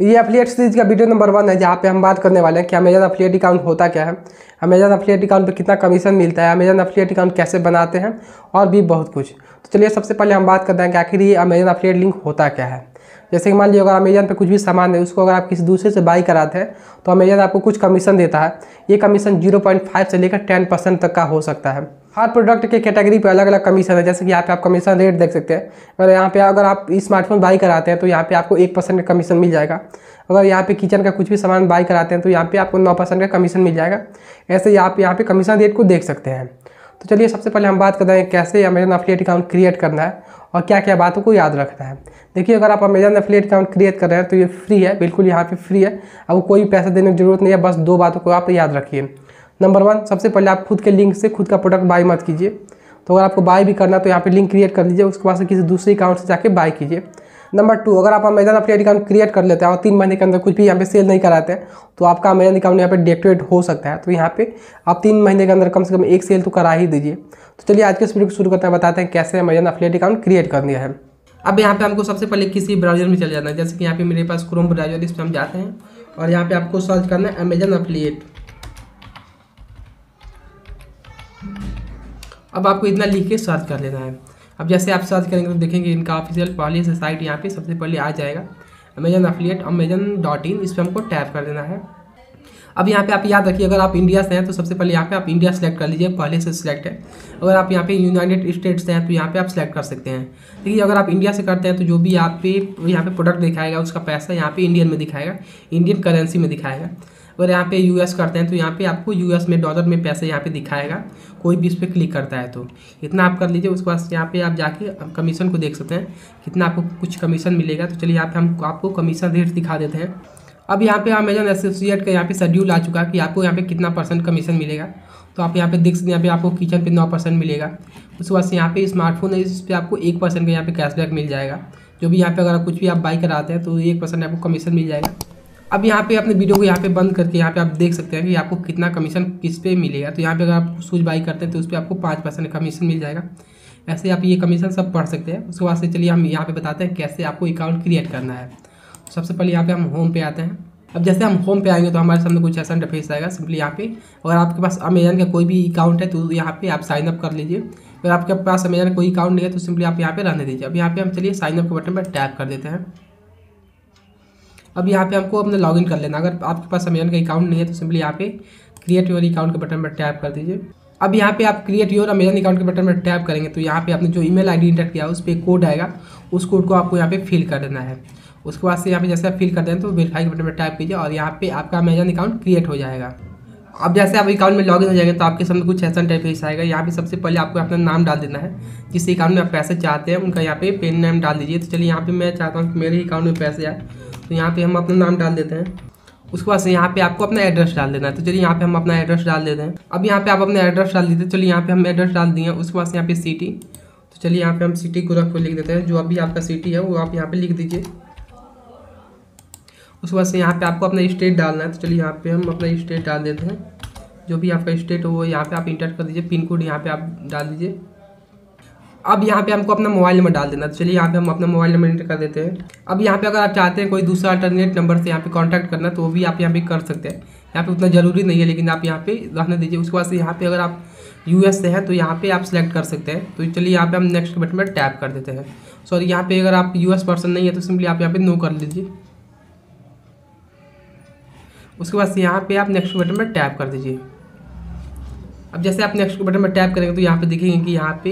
ये affiliate series का video number 1 है, जहाँ पे हम बात करने वाले हैं कि अमेजन एफिलिएट अकाउंट होता क्या है, अमेजन एफिलिएट अकाउंट पे कितना कमीशन मिलता है, अमेजन एफिलिएट अकाउंट कैसे बनाते हैं और भी बहुत कुछ। तो चलिए सबसे पहले हम बात करते हैं कि आखिर ये अमेजन एफिलिएट लिंक होता क्या है। जैसे कि मान लीजिए अगर अमेजन पे कुछ भी सामान है, उसको अगर आप किसी दूसरे से बाई कराते हैं तो अमेजन आपको कुछ कमीशन देता है। ये कमीशन 0.5 से लेकर 10% तक का हो सकता है। हर प्रोडक्ट के कैटेगरी पे अलग अलग कमीशन है। जैसे कि यहाँ पे आप कमीशन रेट देख सकते हैं। अगर आप स्मार्टफोन बाई कराते हैं तो यहाँ पे आपको 1% का कमीशन मिल जाएगा। अगर यहाँ पे किचन का कुछ भी सामान बाई कराते हैं तो यहाँ पे आपको 9% का कमीशन मिल जाएगा। ऐसे ही आप यहाँ पे कमीशन रेट को देख सकते हैं। तो चलिए सबसे पहले हम बात करते हैं कैसे अमेजन एफिलिएट अकाउंट क्रिएट करना है और क्या क्या बातों को याद रखना है। देखिए, अगर आप अमेजन एफिलिएट अकाउंट क्रिएट कर रहे हैं तो ये फ्री है, बिल्कुल यहाँ पे फ्री है। आपको कोई पैसा देने की जरूरत नहीं है। बस 2 बातों को आप याद रखिए। नंबर 1, सबसे पहले आप खुद के लिंक से खुद का प्रोडक्ट बाई मत कीजिए। तो अगर आपको बाई भी करना तो यहाँ पे लिंक क्रिएट कर लीजिए, उसके बाद से किसी दूसरे अकाउंट से जाके बाई कीजिए। नंबर 2, अगर आप अमेजन एफिलिएट अकाउंट क्रिएट कर लेते हैं और 3 महीने के अंदर कुछ भी यहाँ पे सेल नहीं कराते हैं तो आपका अमेजन अकाउंट यहाँ पे डीएक्टिवेट हो सकता है। तो यहाँ पे आप 3 महीने के अंदर कम से कम 1 सेल तो करा ही दीजिए। तो चलिए आज के इस वीडियो को शुरू करते हैं, बताते हैं कैसे अमेजन एफिलिएट अकाउंट क्रिएट करनी है। अब यहाँ पे हमको सबसे पहले किसी ब्राउजर में चले जाना है। जैसे कि यहाँ पे मेरे पास क्रोम ब्राउजर, इस पर हम जाते हैं और यहाँ पे आपको सर्च करना है अमेजन एफिलिएट। अब आपको इतना लिख के सर्च कर लेना है। अब जैसे आप सर्च करेंगे तो देखेंगे इनका ऑफिशियल पहले से साइट यहाँ पे सबसे पहले आ जाएगा, अमेजन एफिलिएट amazon.in। इस पर हमको टैप कर देना है। अब यहाँ पे आप याद रखिए, अगर आप इंडिया से हैं तो सबसे पहले यहाँ पे आप इंडिया सेलेक्ट कर लीजिए, पहले से सिलेक्ट है। अगर आप यहाँ पे यूनाइटेड स्टेट्स से हैं तो यहाँ पे आप सेलेक्ट कर सकते हैं। देखिए, अगर आप इंडिया से करते हैं तो जो भी आप पे यहाँ पे प्रोडक्ट दिखाएगा उसका पैसा यहाँ पे इंडियन में दिखाएगा, इंडियन करेंसी में दिखाएगा। अगर यहाँ पे यूएस करते हैं तो यहाँ पे आपको यूएस में डॉलर में पैसे यहाँ पे दिखाएगा, कोई भी इस पर क्लिक करता है तो इतना आप कर लीजिए। उसके बाद यहाँ पे आप जाके कमीशन को देख सकते हैं कितना आपको कुछ कमीशन मिलेगा। तो चलिए यहाँ पे हम आपको कमीशन रेट दिखा देते हैं। अब यहाँ पे अमेजन एसोसिएट का यहाँ पे शेड्यूल आ चुका है कि आपको यहाँ पे कितना % कमीशन मिलेगा। तो आप यहाँ पे देख सकते हैं, यहाँ पे आपको किचन पे 9% मिलेगा। उसके बाद से यहाँ पे स्मार्टफोन है, इस पर आपको 1% का यहाँ पे कैशबैक मिल जाएगा। जो भी यहाँ पे अगर कुछ भी आप बाई कराते हैं तो 1% आपको कमीशन मिल जाएगा। अब यहाँ पे अपने वीडियो को यहाँ पे बंद करके यहाँ पे आप देख सकते हैं कि आपको कितना कमीशन किस पे मिलेगा। तो यहाँ पे अगर आप शूज बाई करते हैं तो उस पर आपको 5% कमीशन मिल जाएगा। ऐसे आप ये कमीशन सब पढ़ सकते हैं। उसके बाद से चलिए हम यहाँ पे बताते हैं कैसे आपको अकाउंट क्रिएट करना है। सबसे पहले यहाँ पे हम होम पे आते हैं। अब जैसे हम होम पे आएंगे तो हमारे सामने कुछ ऐसा इंटरफेस आएगा। सिंपली यहाँ पे अगर आपके पास अमेजन का कोई भी अकाउंट है तो यहाँ पे आप साइन अप कर लीजिए। अगर आपके पास अमेजन का कोई अकाउंट नहीं है तो सिंपली आप यहाँ पे रहने दीजिए। अब यहाँ पे हम चलिए साइन अप के बटन पर टैप कर देते हैं। अब यहाँ पे हमको अपने लॉगिन कर लेना। अगर आपके पास अमेजन का अकाउंट नहीं है तो सिंपली यहाँ पे क्रिएट योर अकाउंट के बटन पर टैप कर दीजिए। अब यहाँ पे आप क्रिएट योर अमेजन अकाउंट के बटन पर टैप करेंगे तो यहाँ पे आपने जो ईमेल आईडी इंटर किया उस पर कोड आएगा, उस कोड को आपको यहाँ पे फिल कर देना है। उसके बाद से यहाँ पे जैसे आप फिल कर दें तो वेरीफाई के बटन पर टैप कीजिए और यहाँ पे आपका अमेजन अकाउंट क्रिएट हो जाएगा। अब जैसे आप अकाउंट में लॉगिन हो जाएंगे तो आपके सामने कुछ ऐसा इंटरफेस आएगा। यहाँ पे सबसे पहले आपको अपना नाम डाल देना है। जिस अकाउंट में आप पैसे चाहते हैं उनका यहाँ पे पेन नेम डाल दीजिए। तो चलिए यहाँ पे मैं चाहता हूँ कि मेरे अकाउंट में पैसे आए, तो यहाँ पे हम अपना नाम डाल देते हैं। उसके बाद से यहाँ पे आपको अपना एड्रेस डाल देना है। तो चलिए यहाँ पे हम अपना एड्रेस डाल देते हैं। अब यहाँ पे आप अपना एड्रेस डाल दीजिए। चलिए यहाँ पे हम एड्रेस डाल दिए। उसके बाद से यहाँ पे सिटी, तो चलिए यहाँ पे हम सिटी गोरखपुर लिख देते हैं। जो अभी आपका सिटी है वो आप यहाँ पे लिख दीजिए। उसके बाद से यहाँ पे आपको अपना स्टेट डालना है। तो चलिए यहाँ पे हम अपना स्टेट डाल देते हैं। जो भी आपका स्टेट हो वो यहाँ पे आप इंटर कर दीजिए। पिन कोड यहाँ पे आप डाल दीजिए। अब यहाँ पे हमको अपना मोबाइल नंबर डाल देना। तो चलिए यहाँ पे हम अपना मोबाइल नंबर इंटर कर देते हैं। अब यहाँ पे अगर आप चाहते हैं कोई दूसरा अल्टरनेट नंबर से यहाँ पे कांटेक्ट करना तो वो भी आप यहाँ पे कर सकते हैं। यहाँ पे उतना जरूरी नहीं है, लेकिन आप यहाँ पे रहने दीजिए। उसके बाद से यहाँ पे अगर आप यूएस से हैं तो यहाँ पे आप सिलेक्ट कर सकते हैं। तो चलिए यहाँ पे हम नेक्स्ट बटन पर टैप कर देते हैं। सॉरी, यहाँ पे अगर आप यूएस पर्सन नहीं है तो सिंपली आप यहाँ पे नो कर लीजिए। उसके बाद से यहाँ पे आप नेक्स्ट बटन पर टैप कर दीजिए। अब जैसे आप नेक्स्ट बटन पर टैप करेंगे तो यहाँ पे देखेंगे कि यहाँ पे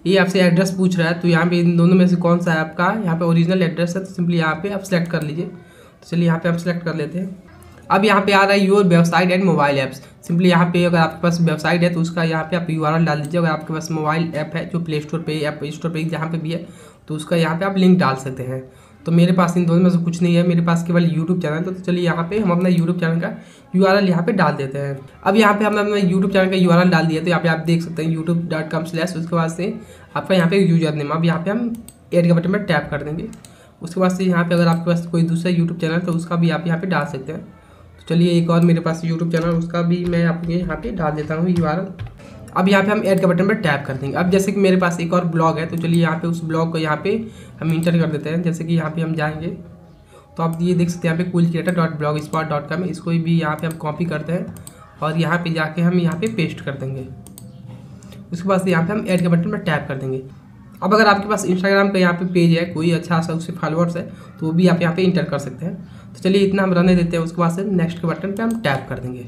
ये आपसे एड्रेस पूछ रहा है। तो यहाँ पे इन दोनों में से कौन सा है आपका यहाँ पे ओरिजिनल एड्रेस है, तो सिंपली यहाँ पे आप सेलेक्ट कर लीजिए। तो चलिए यहाँ पे आप सेलेक्ट कर लेते हैं। अब यहाँ पे आ रहा है your website and mobile apps. Simply यहाँ पे अगर आपके पास वेबसाइट है तो उसका यहाँ पे आप URL डाल दीजिए। अगर आपके पास मोबाइल ऐप है जो प्ले स्टोर पे, ऐप स्टोर पे, जहाँ पे भी है तो उसका यहाँ पे आप लिंक डाल सकते हैं। तो मेरे पास इन दोनों में से कुछ नहीं है, मेरे पास केवल यूट्यूब चैनल है। तो चलिए यहाँ पे हम अपना यूट्यूब चैनल का URL यहाँ पे डाल देते हैं। अब यहाँ पे हमने अपना यूट्यूब चैनल का URL डाल दिया। तो यहाँ पे आप देख सकते हैं youtube.com/। उसके बाद से आपका यहाँ पे यूजर नेम, अब यहाँ पे हम ऐड के बटन पर टैप कर देंगे। उसके बाद से यहाँ पे अगर आपके पास कोई दूसरा यूट्यूब चैनल तो उसका भी आप यहाँ पे डाल सकते हैं। तो चलिए एक और मेरे पास यूट्यूब चैनल, उसका भी मैं आपको यहाँ पे डाल देता हूँ URL। अब यहाँ पे हम ऐड के बटन पर टैप कर देंगे। अब जैसे कि मेरे पास एक और ब्लॉग है तो चलिए यहाँ पे उस ब्लॉग को यहाँ पे हम इंटर कर देते हैं। जैसे कि यहाँ पे हम जाएंगे तो आप ये देख सकते हैं यहाँ पे coolcreator.blogspot.com, इसको भी यहाँ पे हम कॉपी करते हैं और यहाँ पे जाके हम यहाँ पे पेस्ट कर देंगे। उसके बाद यहाँ पे हम ऐड के बटन पर टैप कर देंगे। अब अगर आपके पास इंस्टाग्राम का यहाँ पे पेज है, कोई अच्छा सा उससे फॉलोअर्स है, तो वो भी आप यहाँ पे इंटर कर सकते हैं। तो चलिए इतना हम रहने देते हैं। उसके बाद से नेक्स्ट के बटन पे हम टैप कर देंगे।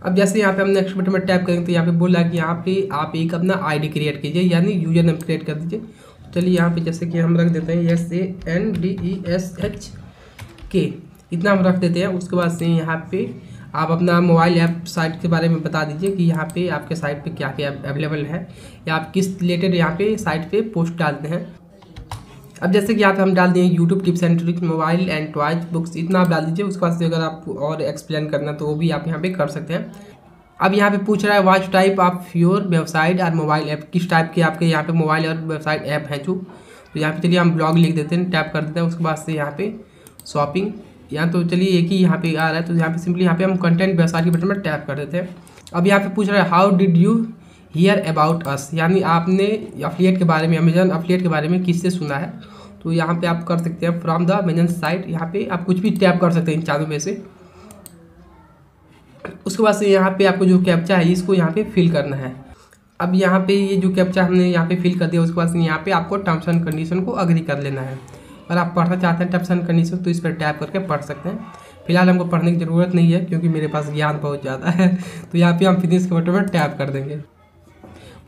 अब जैसे यहाँ पे हम नेक्स्ट बटन पर टैप करेंगे तो यहाँ पे बोला कि यहाँ पे आप एक अपना आईडी क्रिएट कीजिए, यानी यूजर नेम क्रिएट कर दीजिए। तो चलिए यहाँ पे जैसे कि हम रख देते हैं SANDESHK, इतना हम रख देते हैं। उसके बाद से यहाँ पे आप अपना मोबाइल ऐप साइट के बारे में बता दीजिए कि यहाँ पे आपके साइट पे क्या क्या अवेलेबल है, या आप किस रिलेटेड यहाँ पे साइट पे पोस्ट डालते हैं। अब जैसे कि यहाँ पे हम डाल दिए YouTube tips and tricks, mobile and toys books, इतना आप डाल दीजिए। उसके बाद से अगर आप और एक्सप्लेन करना तो वो भी आप यहाँ पे कर सकते हैं। अब यहाँ पे पूछ रहा है what type of your website और मोबाइल ऐप, किस टाइप के आपके यहाँ पे मोबाइल और वेबसाइट ऐप हैं जो। तो यहाँ पे चलिए हम ब्लॉग लिख देते हैं, टैप कर देते हैं। उसके बाद से यहाँ पे शॉपिंग, यहाँ तो चलिए एक ही यहाँ पे आ रहा है, तो यहाँ पे सिंपली यहाँ पे हम कंटेंट वेबसाइट के बटन पर टैप कर देते हैं। अब यहाँ पे पूछ रहा है how did you here about us, यानी आपने एफिलिएट के बारे में, अमेजन एफिलिएट के बारे में किससे सुना है। तो यहाँ पे आप कर सकते हैं फ्रॉम द अमेजन साइट, यहाँ पे आप कुछ भी टैप कर सकते हैं इन चारों में से। उसके बाद से यहाँ पे आपको जो कैप्चा है इसको यहाँ पे फिल करना है। अब यहाँ पे ये जो कैप्चा हमने यहाँ पे फिल कर दिया, उसके बाद से यहाँ पे आपको टर्म्स एंड कंडीशन को अग्री कर लेना है। अगर आप पढ़ना चाहते हैं टर्म्स एंड कंडीशन तो इस पर टैप करके पढ़ सकते हैं। फिलहाल हमको पढ़ने की ज़रूरत नहीं है क्योंकि मेरे पास ज्ञान बहुत ज़्यादा है। तो यहाँ पे हम फिनिश के बटन पर टैप कर देंगे।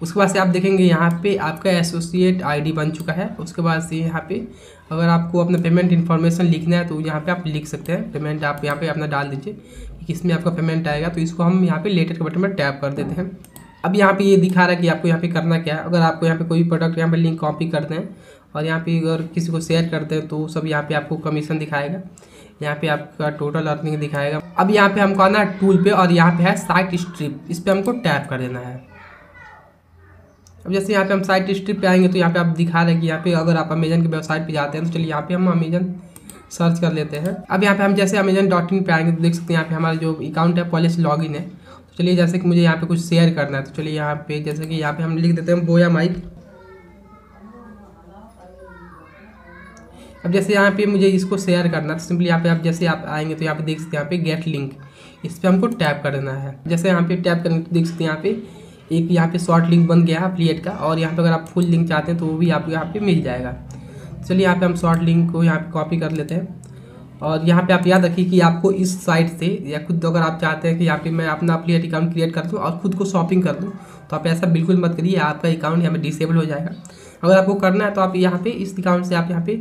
उसके बाद से आप देखेंगे यहाँ पे आपका एसोसिएट आईडी बन चुका है। उसके बाद से यहाँ पे अगर आपको अपना पेमेंट इन्फॉर्मेशन लिखना है तो यहाँ पे आप लिख सकते हैं। पेमेंट आप यहाँ पे अपना डाल दीजिए कि किसमें आपका पेमेंट आएगा। तो इसको हम यहाँ पे लेटर के बटन पर टैप कर देते हैं। अब यहाँ पे ये दिखा रहा है कि आपको यहाँ पे करना क्या है। अगर आपको यहाँ पे कोई प्रोडक्ट यहाँ पे लिंक कॉपी करते हैं और यहाँ पे अगर किसी को शेयर करते हैं तो सब यहाँ पे आपको कमीशन दिखाएगा, यहाँ पे आपका टोटल अर्निंग दिखाएगा। अब यहाँ पे हमको आना है टूल पे और यहाँ पे है साइट स्ट्रिप, इस पर हमको टैप कर देना है। अब जैसे यहाँ पे हम साइट स्ट्रिप पे आएंगे तो यहाँ पे आप दिखा रहे हैं कि यहाँ पे अगर आप अमेजन की वेबसाइट पे जाते हैं तो चलिए यहाँ पे हम अमेजन सर्च कर लेते हैं। अब यहाँ पे हम जैसे अमेजन.in पे आएंगे तो देख सकते हैं यहाँ पे हमारा जो अकाउंट है पहले से लॉगिन है। तो चलिए जैसे कि मुझे यहाँ पे कुछ शेयर करना है तो चलिए यहाँ पे जैसे कि यहाँ पे हम लिख देते हैं बोया माइक। अब जैसे यहाँ पे मुझे इसको शेयर करना है तो सिंपली यहाँ पे आप जैसे आप आएंगे तो यहाँ पे देख सकते हैं यहाँ पे गेट लिंक, इस पर हमको टैप कर देना है। जैसे यहाँ पे टैप करेंगे तो देख सकते हैं यहाँ पे एक यहाँ पे शॉर्ट लिंक बन गया है एफिलिएट का, और यहाँ पे अगर आप फुल लिंक चाहते हैं तो वो भी आपको यहाँ पे मिल जाएगा। चलिए यहाँ पे हम शॉर्ट लिंक को यहाँ पे कॉपी कर लेते हैं और यहाँ पे आप याद रखिए कि आपको इस साइट से या खुद अगर आप चाहते हैं कि यहाँ पे मैं अपना एफिलिएट अकाउंट क्रिएट कर दूँ और खुद को शॉपिंग कर दूँ तो आप ऐसा बिल्कुल मत करिए, आपका अकाउंट यहाँ पे डिसेबल हो जाएगा। अगर आपको करना है तो आप यहाँ पे इस अकाउंट से आप यहाँ पे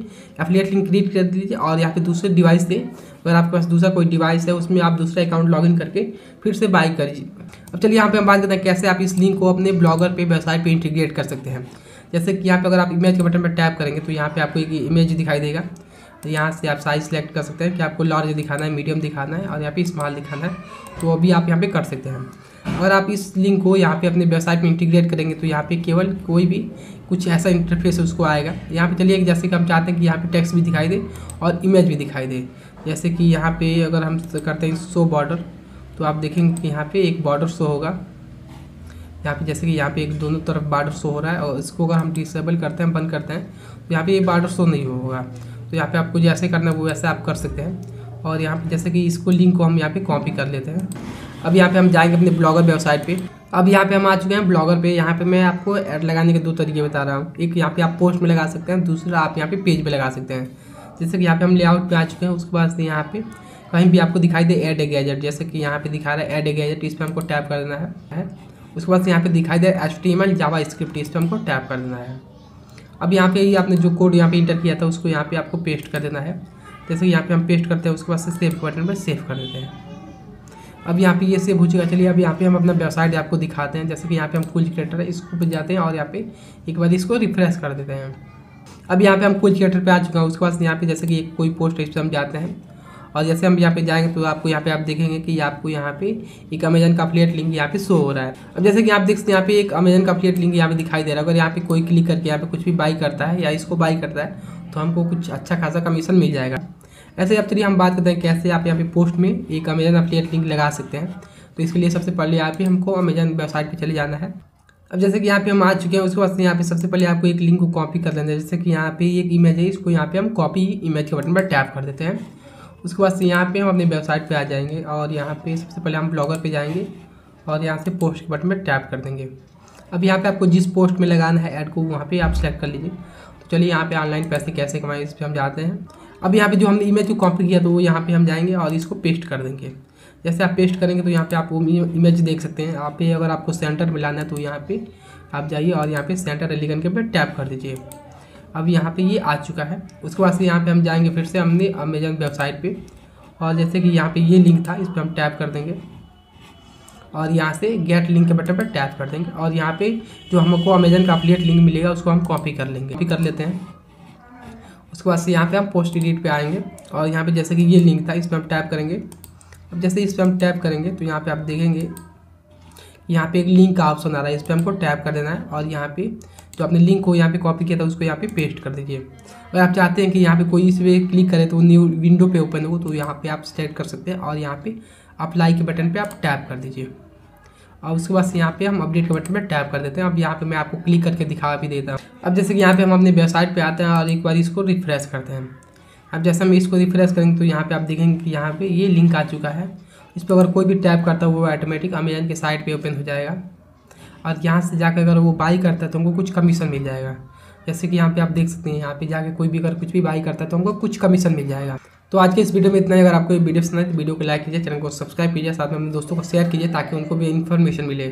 एफिलिएट लिंक क्रिएट कर दीजिए और यहाँ पे दूसरे डिवाइस से, अगर आपके पास दूसरा कोई डिवाइस है उसमें आप दूसरा अकाउंट लॉगिन करके फिर से बाय करिए। अब चलिए यहाँ पे हम बात करते हैं कैसे आप इस लिंक को अपने ब्लॉगर पे वेबसाइट पे इंटीग्रेट कर सकते हैं। जैसे कि यहाँ पे अगर आप इमेज के बटन पर टैप करेंगे तो यहाँ पे आपको एक इमेज दिखाई देगा। तो यहाँ से आप साइज सेलेक्ट कर सकते हैं कि आपको लार्ज दिखाना है, मीडियम दिखाना है और यहाँ पे स्मॉल दिखाना है, तो अभी आप यहाँ पे कर सकते हैं। अगर आप इस लिंक को यहाँ पे अपने वेबसाइट में इंटीग्रेट करेंगे तो यहाँ पे केवल कोई भी कुछ ऐसा इंटरफेस उसको आएगा। यहाँ पे चलिए जैसे कि हम चाहते हैं कि यहाँ पे टेक्स्ट भी दिखाई दे और इमेज भी दिखाई दे। जैसे कि यहाँ पे अगर हम करते हैं शो बॉर्डर तो आप देखेंगे कि यहाँ पे एक बॉर्डर शो होगा। यहाँ पे जैसे कि यहाँ पे एक दोनों तरफ बॉर्डर शो हो रहा है और इसको अगर हम डिसेबल करते हैं, बंद करते हैं तो यहाँ पे ये बॉर्डर शो नहीं होगा। तो यहाँ पे आपको जैसे करना है वो वैसे आप कर सकते हैं। और यहाँ पे जैसे कि इसको लिंक को हम यहाँ पे कॉपी कर लेते हैं। अब यहाँ पे हम जाएंगे अपने ब्लॉगर वेबसाइट पे। अब यहाँ पे हम आ चुके हैं ब्लॉगर पे। यहाँ पे मैं आपको ऐड लगाने के दो तरीके बता रहा हूँ। एक यहाँ पे आप पोस्ट में लगा सकते हैं, दूसरा आप यहाँ पे पेज पे लगा सकते हैं। जैसे कि यहाँ पे हम लेआउट पे आ चुके हैं। उसके बाद से यहाँ पे कहीं भी आपको दिखाई दे ऐड ए गैजेट, जैसे कि यहाँ पे दिखा रहा है ऐड ए गैजेट, इस पर हमको टैप कर देना है। उसके बाद से यहाँ पे दिखाई दे HTML जावास्क्रिप्ट, इस पर हमको टैप कर देना है। अब यहाँ पे आपने जो कोड यहाँ पे इंटर किया था उसको यहाँ पे आपको पेस्ट कर देना है। जैसे कि यहाँ पे हम पेस्ट करते हैं उसके बाद से सेव बटन पर सेव कर देते हैं। अब यहाँ पे ये सेव हो चुका। चलिए अब यहाँ पे हम अपना वेबसाइट आपको दिखाते हैं। जैसे कि यहाँ पे हम कूल क्रिएटर है, इसको पे जाते हैं और यहाँ पे एक बार इसको रिफ्रेश कर देते हैं। अब यहाँ पे हम कूल क्रिएटर पे आ चुका हूँ। उसके बाद यहाँ पे जैसे कि कोई पोस्ट है इस पर हम जाते हैं और जैसे हम यहाँ पे जाएंगे तो आपको यहाँ पे आप देखेंगे कि आपको यहाँ पे एक अमेजन का एफिलिएट लिंक यहाँ पे शो हो रहा है। अब जैसे कि आप देख सकते हैं यहाँ पे एक अमेजन का एफिलिएट लिंक यहाँ पे दिखाई दे रहा है। अगर यहाँ पे कोई क्लिक करके यहाँ पे कुछ भी बाई करता है या इसको बाई करता है तो हमको कुछ अच्छा खासा कमीशन मिल जाएगा। ऐसे अब चलिए हम बात करते हैं कैसे आप यहाँ पे पोस्ट में एक अमेजन एफिलिएट लिंक लगा सकते हैं। तो इसके लिए सबसे पहले यहाँ पे हमको अमेजन वेबसाइट पे चले जाना है। अब जैसे कि यहाँ पे हम आ चुके हैं, उसके बाद से यहाँ पे सबसे पहले आपको एक लिंक को कॉपी कर लेना है। जैसे कि यहाँ पे एक इमेज है, इसको यहाँ पे हम कॉपी इमेज के बटन पर टैप कर देते हैं। उसके बाद से यहाँ पे हम अपनी वेबसाइट पे आ जाएंगे और यहाँ पे सबसे पहले हम ब्लॉगर पे जाएंगे और यहाँ से पोस्ट के बटन पर टैप कर देंगे। अब यहाँ पे आपको जिस पोस्ट में लगाना है ऐड को वहाँ पे आप सेलेक्ट कर लीजिए। तो चलिए यहाँ पे ऑनलाइन पैसे कैसे कमाएं इस पर हम जाते हैं। अब यहाँ पे जो हमने इमेज को कॉपी किया तो वो यहाँ पे हम जाएंगे और इसको पेस्ट कर देंगे। जैसे आप पेस्ट करेंगे तो यहाँ पे आप वो इमेज देख सकते हैं। आप पे अगर आपको सेंटर में लाना है तो यहाँ पे आप जाइए और यहाँ पे सेंटर एलिगन के पे टैप कर दीजिए। अब यहाँ पे ये आ चुका है। उसके बाद से यहाँ पे हम जाएंगे फिर से हमने अमेजन वेबसाइट पे और जैसे कि यहाँ पे ये लिंक था इस पर हम टैप कर देंगे और यहाँ से गेट लिंक के बटन पर टैप कर देंगे और यहाँ पे जो हमको अमेजन का एफिलिएट लिंक मिलेगा उसको हम कॉपी कर लेंगे, कॉपी कर लेते हैं। उसके बाद से यहाँ पे हम पोस्ट एडिट पे आएंगे और यहाँ पे जैसे कि ये लिंक था इस पर हम टैप करेंगे। अब जैसे इस पर हम टैप करेंगे तो यहाँ पे आप देखेंगे यहाँ पे एक लिंक का ऑप्शन आ रहा है, इस पर हमको टैप कर देना है और यहाँ पे जो आपने लिंक को यहाँ पे कॉपी किया था उसको यहाँ पे पेस्ट कर दीजिए। अगर आप चाहते हैं कि यहाँ पे कोई इस पर क्लिक करे तो न्यू विंडो पे ओपन हो तो यहाँ पे आप सेलेक्ट कर सकते हैं और यहाँ पे अप्लाई के बटन पे आप टैप कर दीजिए और उसके बाद से यहाँ पे हम अपडेट के बटन पे टैप कर देते हैं। अब यहाँ पे मैं आपको क्लिक करके दिखा भी देता हूँ। अब जैसे कि यहाँ पे हम अपनी वेबसाइट पे आते हैं और एक बार इसको रिफ्रेश करते हैं। अब जैसे हम इसको रिफ्रेश करेंगे तो यहाँ पे आप देखेंगे कि यहाँ पे ये लिंक आ चुका है। इस पर अगर कोई भी टैप करता है वो ऑटोमेटिक अमेजन के साइट पे ओपन हो जाएगा और यहाँ से जाकर अगर वो बाई करता है तो हमको कुछ कमीशन मिल जाएगा। जैसे कि यहाँ पे आप देख सकते हैं यहाँ पे जाके कोई भी अगर कुछ भी बाई करता है तो हमको कुछ कमीशन मिल जाएगा। तो आज के इस वीडियो में इतना ही। अगर आपको ये वीडियो पसंद है तो वीडियो को लाइक कीजिए, चैनल को सब्सक्राइब कीजिए, साथ में अपने दोस्तों को शेयर कीजिए ताकि उनको भी इन्फॉर्मेशन मिले।